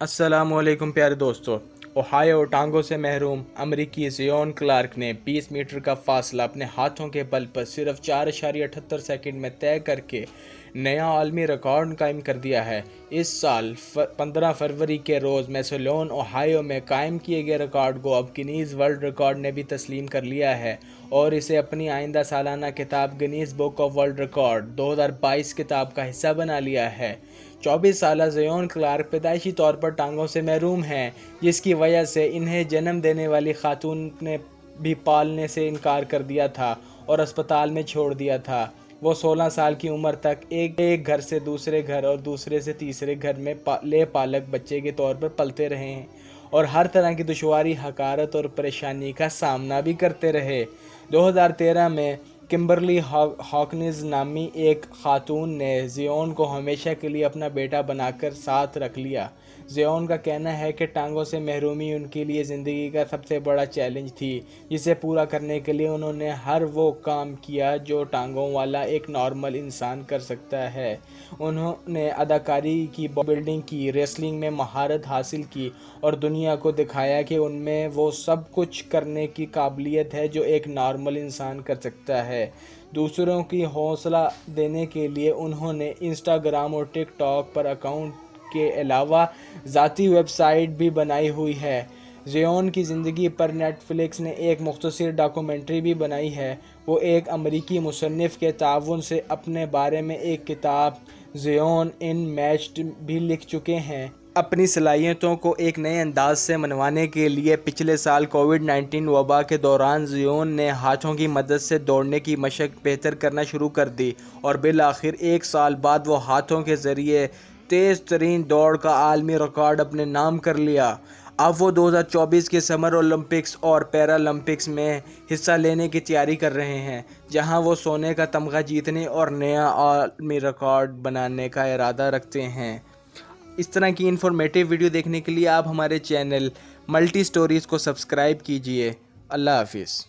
अस्सलाम वालेकुम प्यारे दोस्तों। ओहायो टांगों से महरूम अमरीकी ज़ियोन क्लार्क ने 20 मीटर का फासला अपने हाथों के बल पर सिर्फ 4.78 सेकंड में तय करके नया आलमी रिकॉर्ड कायम कर दिया है। इस साल 15 फरवरी के रोज़ मैसेलोन ओहायो में कायम किए गए रिकॉर्ड को अब गिनीज़ वर्ल्ड रिकॉर्ड ने भी तस्लीम कर लिया है और इसे अपनी आइंदा सालाना किताब Guinness book of world record 2022 किताब का हिस्सा बना लिया है। 24 साल ज़ियोन क्लार्क पैदाइशी तौर पर टांगों से महरूम हैं, जिसकी वजह से इन्हें जन्म देने वाली खातून ने भी पालने से इनकार कर दिया था और अस्पताल में छोड़ दिया था। वो 16 साल की उम्र तक एक घर से दूसरे घर और दूसरे से तीसरे घर में पालक बच्चे के तौर पर पलते रहे हैं और हर तरह की दुश्वारी, हकारत और परेशानी का सामना भी करते रहे। 2013 में किम्बरली हॉकनिस नामी एक खातून ने ज़ियोन को हमेशा के लिए अपना बेटा बनाकर साथ रख लिया। ज़ियोन का कहना है कि टांगों से महरूमी उनके लिए ज़िंदगी का सबसे बड़ा चैलेंज थी, जिसे पूरा करने के लिए उन्होंने हर वो काम किया जो टांगों वाला एक नॉर्मल इंसान कर सकता है। उन्होंने अदाकारी की, बॉडी बिल्डिंग की, रेसलिंग में महारत हासिल की और दुनिया को दिखाया कि उनमें वो सब कुछ करने की काबिलियत है जो एक नॉर्मल इंसान कर सकता है। दूसरों की हौसला देने के लिए उन्होंने इंस्टाग्राम और टिकटॉक पर अकाउंट के अलावा ज़ाती वेबसाइट भी बनाई हुई है। ज़ियोन की ज़िंदगी पर नेटफ्लिक्स ने एक मुख्तसर डॉक्यूमेंट्री भी बनाई है। वो एक अमरीकी मुसन्निफ़ के ताउन से अपने बारे में एक किताब ज़ियोन अनमैच्ड भी लिख चुके हैं। अपनी सलाहियतों को एक नए अंदाज से मनवाने के लिए पिछले साल कोविड-19 वबा के दौरान ज़ियोन ने हाथों की मदद से दौड़ने की मशक बेहतर करना शुरू कर दी और बिलाखिर एक साल बाद वो हाथों के ज़रिए तेज़ तरीन दौड़ का आलमी रिकॉर्ड अपने नाम कर लिया। अब वो 2024 के समर ओलंपिक्स और पैरालंपिक्स में हिस्सा लेने की तैयारी कर रहे हैं, जहां वो सोने का तमगा जीतने और नया आलमी रिकॉर्ड बनाने का इरादा रखते हैं। इस तरह की इन्फॉर्मेटिव वीडियो देखने के लिए आप हमारे चैनल मल्टी स्टोरीज़ को सब्सक्राइब कीजिए। अल्लाह हाफिज़।